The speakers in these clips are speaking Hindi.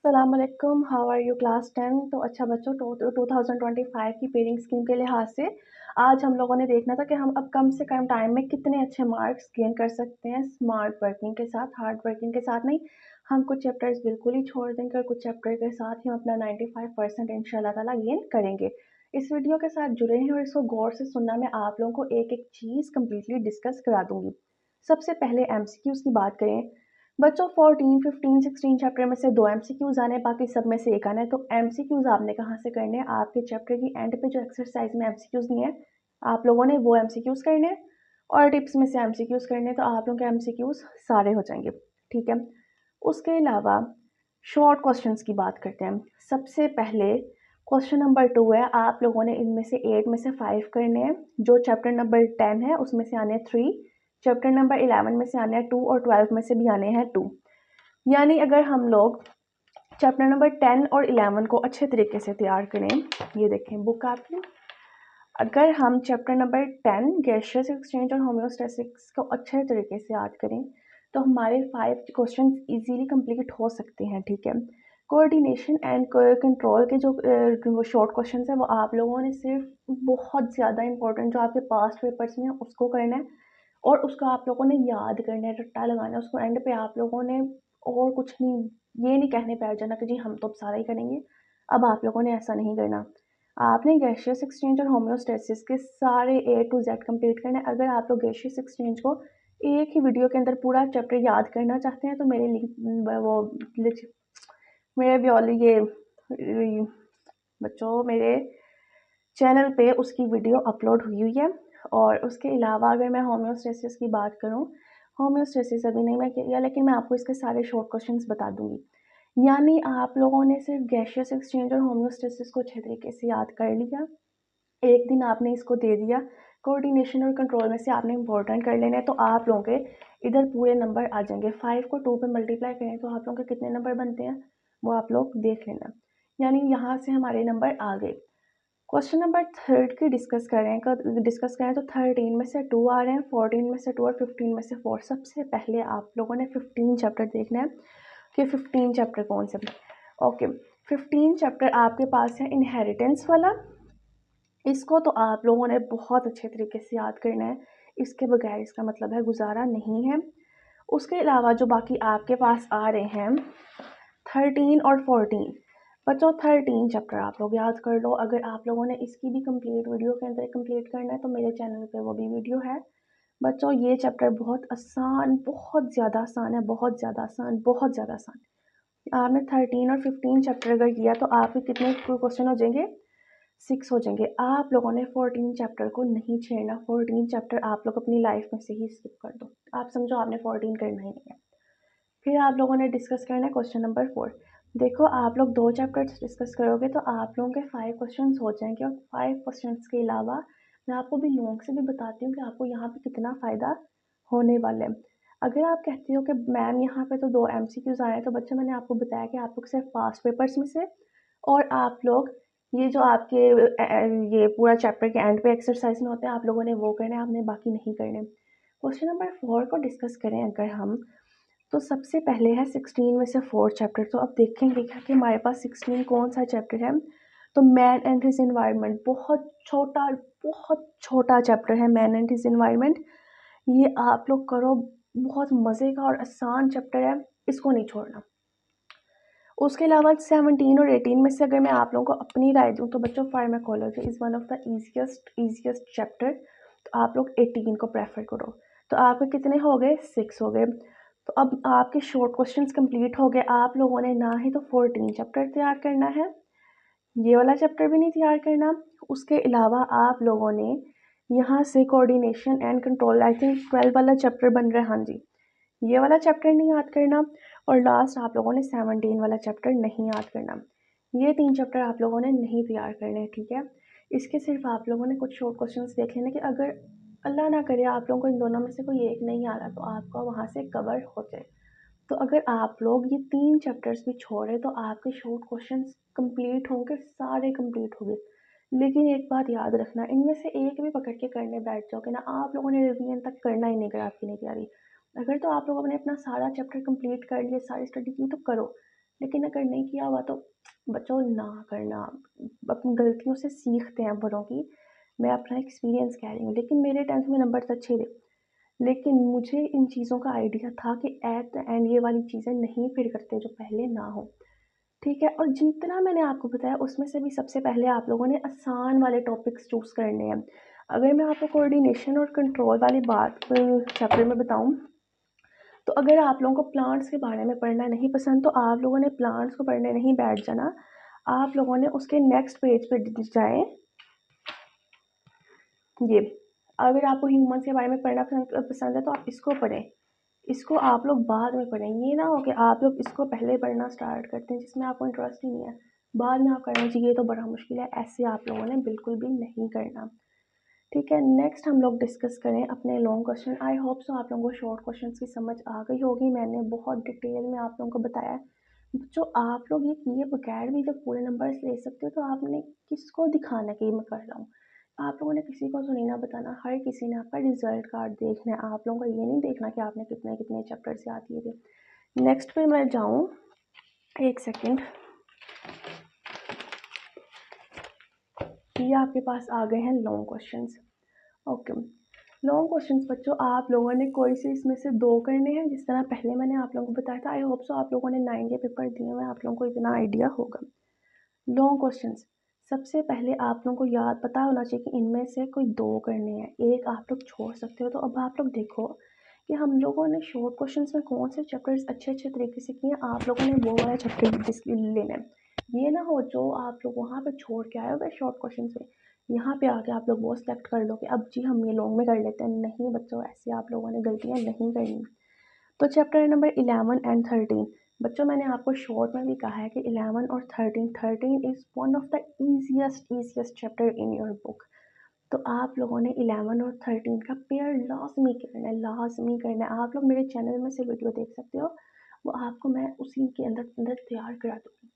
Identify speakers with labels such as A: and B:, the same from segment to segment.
A: अस्सलामुअलैकुम, हाउ आर यू क्लास 10। तो अच्छा बच्चों, 2025 की पेयरिंग स्कीम के लिहाज से आज हम लोगों ने देखना था कि हम अब कम से कम टाइम में कितने अच्छे मार्क्स गेन कर सकते हैं स्मार्ट वर्किंग के साथ, हार्ड वर्किंग के साथ नहीं। हम कुछ चैप्टर्स बिल्कुल ही छोड़ देंगे और कुछ चैप्टर के साथ ही हम अपना 95% इंशाल्लाह ताला गेन करेंगे। इस वीडियो के साथ जुड़े हैं और इसको गौर से सुनना। मैं आप लोगों को एक एक चीज़ कम्प्लीटली डिस्कस करा दूंगी। सबसे पहले एमसीक्यूज की बात करें बच्चों, 14, 15, 16 चैप्टर में से 2 एमसीक्यूज आने, बाकी सब में से एक आना है। तो एमसीक्यूज आपने कहाँ से करने हैं? आपके चैप्टर की एंड पे जो एक्सरसाइज में एमसीक्यूज दिए हैं, आप लोगों ने वो एमसीक्यूज करने हैं और टिप्स में से एमसीक्यूज करने हैं। तो आप लोगों के एमसीक्यूज सारे हो जाएंगे, ठीक है। उसके अलावा शॉर्ट क्वेश्चंस की बात करते हैं। सबसे पहले क्वेश्चन नंबर 2 है, आप लोगों ने इनमें से 8 में से 5 करने हैं। जो चैप्टर नंबर 10 है उसमें से आने हैं 3, चैप्टर नंबर 11 में से आने हैं 2 और 12 में से भी आने हैं 2। यानी अगर हम लोग चैप्टर नंबर 10 और 11 को अच्छे तरीके से तैयार करें, ये देखें बुक आपकी, अगर हम चैप्टर नंबर 10 गैसियस एक्सचेंज और होम्योस्टैटिक्स को अच्छे तरीके से याद करें तो हमारे 5 क्वेश्चन इजीली कंप्लीट हो सकते हैं, ठीक है। कोऑर्डिनेशन एंड कंट्रोल के जो शॉर्ट क्वेश्चन है वो आप लोगों ने सिर्फ बहुत ज़्यादा इंपॉर्टेंट जो आपके पास्ट पेपर्स में है उसको करना है और उसको आप लोगों ने याद करना है, रट्टा लगाना है उसको। एंड पे आप लोगों ने और कुछ नहीं, ये नहीं कहने पे आ जाना कि जी हम तो अब सारा ही करेंगे। अब आप लोगों ने ऐसा नहीं करना। आपने गैसियस एक्सचेंज और होम्योस्टैसिस के सारे A to Z कंप्लीट करना है। अगर आप लोग गैसियस एक्सचेंज को एक ही वीडियो के अंदर पूरा चैप्टर याद करना चाहते हैं तो मेरे लिंक वो मेरे ये बच्चों मेरे चैनल पे उसकी वीडियो अपलोड हुई है। और उसके अलावा अगर मैं होम्योस्टैसिस की बात करूं, होम्योस्टैसिस अभी नहीं मैं किया, लेकिन मैं आपको इसके सारे शॉर्ट क्वेश्चंस बता दूंगी। यानी आप लोगों ने सिर्फ गैसियस एक्सचेंज और होम्योस्टैसिस को अच्छे तरीके से याद कर लिया, एक दिन आपने इसको दे दिया। कोऑर्डिनेशन और कंट्रोल में से आपने इंपॉर्टेंट कर लेना है तो आप लोगों के इधर पूरे नंबर आ जाएंगे। 5 को 2 पे मल्टीप्लाई करें तो आप लोगों के कितने नंबर बनते हैं वो आप लोग देख लेना। यानी यहाँ से हमारे नंबर आ गए। क्वेश्चन नंबर 3 की डिस्कस करें तो 13 में से 2 आ रहे हैं, 14 में से 2 और 15 में से 4। सबसे पहले आप लोगों ने 15 चैप्टर देखना है कि 15 चैप्टर कौन से। ओके, 15 चैप्टर आपके पास है इनहेरिटेंस वाला। इसको तो आप लोगों ने बहुत अच्छे तरीके से याद करना है, इसके बगैर इसका मतलब है गुजारा नहीं है। उसके अलावा जो बाकी आपके पास आ रहे हैं 13 और 14, बच्चों 13 चैप्टर आप लोग याद कर लो। अगर आप लोगों ने इसकी भी कंप्लीट वीडियो के अंदर कंप्लीट करना है तो मेरे चैनल पे वो भी वीडियो है। बच्चों ये चैप्टर बहुत आसान, बहुत ज़्यादा आसान है, बहुत ज़्यादा आसान, बहुत ज़्यादा आसान। आपने 13 और 15 चैप्टर अगर किया तो आपके कितने क्वेश्चन हो जाएंगे? 6 हो जाएंगे। आप लोगों ने 14 चैप्टर को नहीं छेड़ना। 14 चैप्टर आप लोग अपनी लाइफ में से ही स्किप कर दो। आप समझो आपने 14 करना ही नहीं है। फिर आप लोगों ने डिस्कस करना है क्वेश्चन नंबर 4। देखो आप लोग 2 चैप्टर्स डिस्कस करोगे तो आप लोगों के 5 क्वेश्चन हो जाएंगे। और 5 क्वेश्चन के अलावा मैं आपको भी लोगों से भी बताती हूँ कि आपको यहाँ पे कितना फ़ायदा होने वाला है। अगर आप कहते हो कि मैम यहाँ पे तो 2 एमसीक्यूज आए हैं, तो बच्चे मैंने आपको बताया कि आप लोग सिर्फ पास्ट पेपर्स में से और आप लोग ये जो आपके ये पूरा चैप्टर के एंड पे एक्सरसाइज में होते हैं आप लोगों ने वो करने, आपने बाकी नहीं करने। क्वेश्चन नंबर 4 को डिस्कस करें अगर हम, तो सबसे पहले है 16 में से 4 चैप्टर। तो अब देखेंगे क्या कि हमारे पास 16 कौन सा चैप्टर है। तो मैन एंड हिज एनवायरनमेंट बहुत छोटा चैप्टर है, मैन एंड हिज एनवायरनमेंट। ये आप लोग करो, बहुत मज़े का और आसान चैप्टर है, इसको नहीं छोड़ना। उसके अलावा 17 और 18 में से अगर मैं आप लोगों को अपनी राय दूं तो बच्चों pharmacology is one of the easiest chapter. तो आप लोग 18 को प्रेफर करो। तो आपके कितने हो गए? 6 हो गए। तो अब आपके शॉर्ट क्वेश्चंस कंप्लीट हो गए। आप लोगों ने ना ही तो 14 चैप्टर तैयार करना है, ये वाला चैप्टर भी नहीं तैयार करना। उसके अलावा आप लोगों ने यहाँ से coordination and control, I think 12 वाला चैप्टर बन रहा है, हाँ जी, ये वाला चैप्टर नहीं याद करना। और लास्ट आप लोगों ने 17 वाला चैप्टर नहीं याद करना। ये 3 चैप्टर आप लोगों ने नहीं तैयार करने, ठीक है। इसके सिर्फ आप लोगों ने कुछ शॉर्ट क्वेश्चंस देख लेने कि अगर अल्लाह ना करे आप लोगों को इन दोनों में से कोई एक नहीं आ रहा तो आपका वहाँ से कवर हो जाए। तो अगर आप लोग ये 3 चैप्टर्स भी छोड़े तो आपके शॉर्ट क्वेश्चंस कंप्लीट होंगे, सारे कंप्लीट होंगे। लेकिन एक बात याद रखना, इनमें से एक भी पकड़ के करने बैठ जाओगे ना, आप लोगों ने रिवीजन तक करना ही नहीं अगर आपकी नहीं तैयारी। अगर तो आप लोगों ने अपना सारा चैप्टर कंप्लीट कर लिया, सारी स्टडी की तो करो, लेकिन अगर नहीं किया हुआ तो बच्चों ना करना। अपनी गलतियों से सीखते हैं बड़ों की। मैं अपना एक्सपीरियंस कह रही हूँ, लेकिन मेरे 10th में नंबर्स अच्छे थे। लेकिन मुझे इन चीज़ों का आइडिया था कि एट द एंड ये वाली चीज़ें नहीं फिर करते जो पहले ना हो। ठीक है, और जितना मैंने आपको बताया उसमें से भी सबसे पहले आप लोगों ने आसान वाले टॉपिक्स चूज़ करने हैं। अगर मैं आपको कोऑर्डिनेशन और कंट्रोल वाली बात चैप्टर में बताऊँ, तो अगर आप लोगों को प्लांट्स के बारे में पढ़ना नहीं पसंद तो आप लोगों ने प्लांट्स को पढ़ने नहीं बैठ जाना। आप लोगों ने उसके नेक्स्ट पेज पे जाएँ। ये, अगर आपको ह्यूमन्स के बारे में पढ़ना पसंद है तो आप इसको पढ़ें। इसको आप लोग बाद में पढ़ें। ये ना हो कि आप लोग इसको पहले पढ़ना स्टार्ट करते हैं जिसमें आपको इंटरेस्ट ही नहीं है, बाद में आप करना चाहिए तो बड़ा मुश्किल है। ऐसे आप लोगों ने बिल्कुल भी नहीं करना। ठीक है, नेक्स्ट हम लोग डिस्कस करें अपने long question. I hope so आप लोगों को शॉर्ट क्वेश्चंस की समझ आ गई होगी। मैंने बहुत डिटेल में आप लोगों को बताया है। जो आप लोग ये किए बगैर भी जब पूरे नंबर्स ले सकते हो तो आपने किसको दिखाना कि मैं कर रहा हूँ। आप लोगों ने किसी को तो नहीं ना बताना। हर किसी ने आपका रिजल्ट कार्ड देखना है। आप लोगों को ये नहीं देखना कि आपने कितने कितने चैप्टर से याद किए थे। नेक्स्ट पे मैं जाऊँ, एक सेकेंड। ये आपके पास आ गए हैं long questions. Okay, long questions बच्चों आप लोगों ने कोई से इसमें से 2 करने हैं, जिस तरह पहले मैंने आप लोगों को बताया था। आई होप सो आप लोगों ने 9 के पेपर दिए हुए हैं, आप लोगों को इतना आइडिया होगा। लॉन्ग क्वेश्चंस सबसे पहले आप लोगों को याद पता होना चाहिए कि इनमें से कोई 2 करने हैं, एक आप लोग छोड़ सकते हो। तो अब आप लोग देखो कि हम लोगों ने शॉर्ट क्वेश्चंस में कौन से चैप्टर्स अच्छे अच्छे तरीके से किए हैं। आप लोगों ने वो वाला चैप्टर लेना है। ये ना हो जो आप लोग वहाँ पे छोड़ के आए हो शॉर्ट क्वेश्चन में, यहाँ पे आके आप लोग वो सेलेक्ट कर लो कि अब जी हम ये लॉन्ग में कर लेते हैं। नहीं बच्चों, ऐसे आप लोगों ने गलतियाँ नहीं करनी। तो चैप्टर नंबर 11 एंड 13 बच्चों, मैंने आपको शॉर्ट में भी कहा है कि 11 और 13 is one of the easiest chapter in your book. तो आप लोगों ने 11 और 13 का पेयर लाजमी करना है, लाजमी करना है। आप लोग मेरे चैनल में से वीडियो देख सकते हो, वो आपको मैं उसी के अंदर अंदर तैयार करा दूँगी।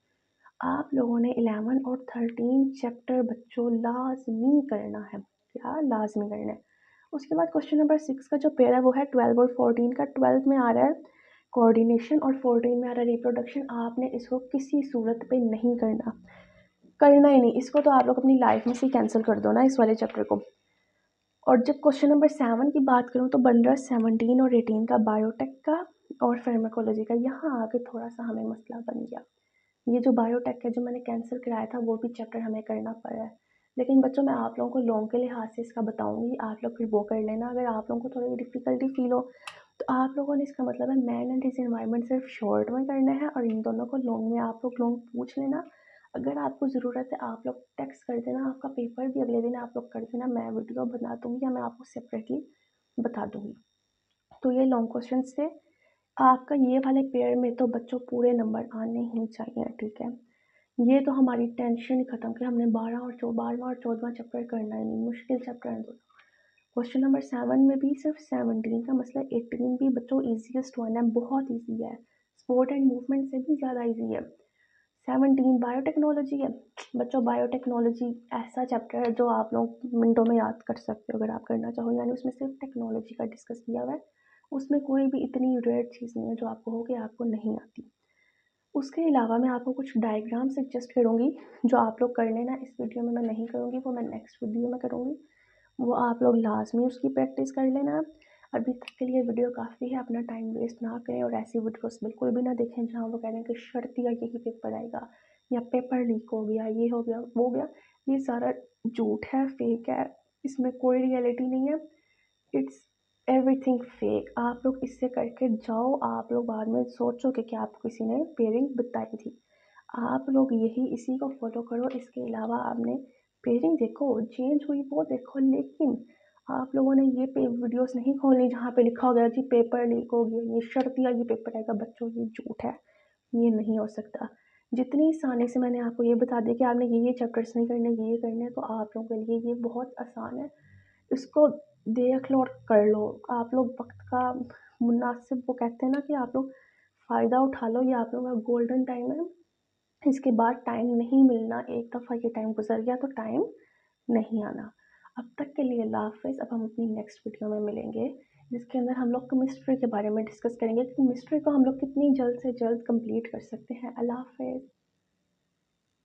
A: आप लोगों ने 11 और 13 चैप्टर बच्चों लाजमी करना है। क्या लाजमी करना है। उसके बाद क्वेश्चन नंबर 6 का जो पेयर है वो है 12 और 14 का। 12 में आ रहा है कोऑर्डिनेशन और 14 में आ रहा है रिप्रोडक्शन। आपने इसको किसी सूरत पे नहीं करना, करना ही नहीं। इसको तो आप लोग अपनी लाइफ में से कैंसिल कर दो ना, इस वाले चैप्टर को। और जब क्वेश्चन नंबर 7 की बात करूँ तो बन रहा है 17 और 18 का बायोटेक का और फार्माकोलॉजी का। यहाँ आके थोड़ा सा हमें मसला बन गया। ये जो बायोटेक है जो मैंने कैंसिल कराया था वो भी चैप्टर हमें करना पड़ा है। लेकिन बच्चों मैं आप लोगों को लॉन्ग के लिहाज से इसका बताऊंगी, आप लोग फिर वो कर लेना। अगर आप लोगों को थोड़ी डिफ़िकल्टी फील हो तो आप लोगों ने, इसका मतलब है मैन एंड हिज एनवायरनमेंट सिर्फ शॉर्ट में करना है और इन दोनों को लॉन्ग में आप लोग लॉन्ग पूछ लेना। अगर आपको ज़रूरत है आप लोग टेक्स्ट कर देना, आपका पेपर भी अगले दिन आप लोग कर देना। मैं वीडियो बना दूँगी या मैं आपको सेपरेटली बता दूँगी। तो ये लॉन्ग क्वेश्चन से आपका ये वाले पेयर में तो बच्चों पूरे नंबर आने ही चाहिए। ठीक है, ये तो हमारी टेंशन ही खत्म कि हमने 12वां और 14वां चैप्टर करना ही नहीं। मुश्किल चैप्टर है दोनों। क्वेश्चन नंबर 7 में भी सिर्फ 17 का मसला, 18 भी बच्चों ईजीएस्ट वन है, बहुत ईजी है। स्पोर्ट एंड मूवमेंट से भी ज़्यादा ईजी है। 17 बायोटेक्नोलॉजी है। बच्चों बायोटेक्नोलॉजी ऐसा चैप्टर है जो आप लोग मिनटों में याद कर सकते हो अगर आप करना चाहो। यानी उसमें सिर्फ टेक्नोलॉजी का डिस्कस किया हुआ है। उसमें कोई भी इतनी रेयर चीज़ नहीं है जो आपको हो कि आपको नहीं आती। उसके अलावा मैं आपको कुछ डायग्राम सजेस्ट करूँगी जो आप लोग कर लेना। इस वीडियो में मैं नहीं करूँगी, वो मैं नेक्स्ट वीडियो में करूँगी। वो आप लोग लाजमी उसकी प्रैक्टिस कर लेना। अभी तक के लिए वीडियो काफ़ी है, अपना टाइम वेस्ट ना करें और ऐसी वीडियोस बिल्कुल भी ना देखें जहाँ वो कह रहे हैं कि शर्तिया यही पेपर आएगा या पेपर लीक हो गया, ये हो गया वो हो गया। ये सारा झूठ है, फेक है, इसमें कोई रियलिटी नहीं है। It's everything fake. आप लोग इससे करके जाओ, आप लोग बाद में सोचोगे कि आपको किसी ने पेयरिंग बताई थी। आप लोग यही इसी को फॉलो करो। इसके अलावा आपने पेयरिंग देखो, चेंज हुई वो देखो, लेकिन आप लोगों ने ये वीडियोस नहीं खोलनी जहाँ पे लिखा हो गया जी पेपर लीक हो गया, ये शर्तिया ये पेपर आएगा। बच्चों ये झूठ है, ये नहीं हो सकता। जितनी आसानी से मैंने आपको ये बता दिया कि आपने ये चैप्टर्स नहीं करने, ये करने हैं, तो आप लोगों के लिए ये बहुत आसान है। इसको देख लो और कर लो। आप लोग वक्त का मुनासिब, वो कहते हैं ना कि आप लोग फ़ायदा उठा लो। ये आप लोगों का गोल्डन टाइम है। इसके बाद टाइम नहीं मिलना। एक दफ़ा ये टाइम गुजर गया तो टाइम नहीं आना। अब तक के लिए अल्लाह हाफ़िज़। अब हम अपनी नेक्स्ट वीडियो में मिलेंगे जिसके अंदर हम लोग केमिस्ट्री के बारे में डिस्कस करेंगे कि केमिस्ट्री को हम लोग कितनी जल्द से जल्द कंप्लीट कर सकते हैं। अल्लाह हाफ़िज़।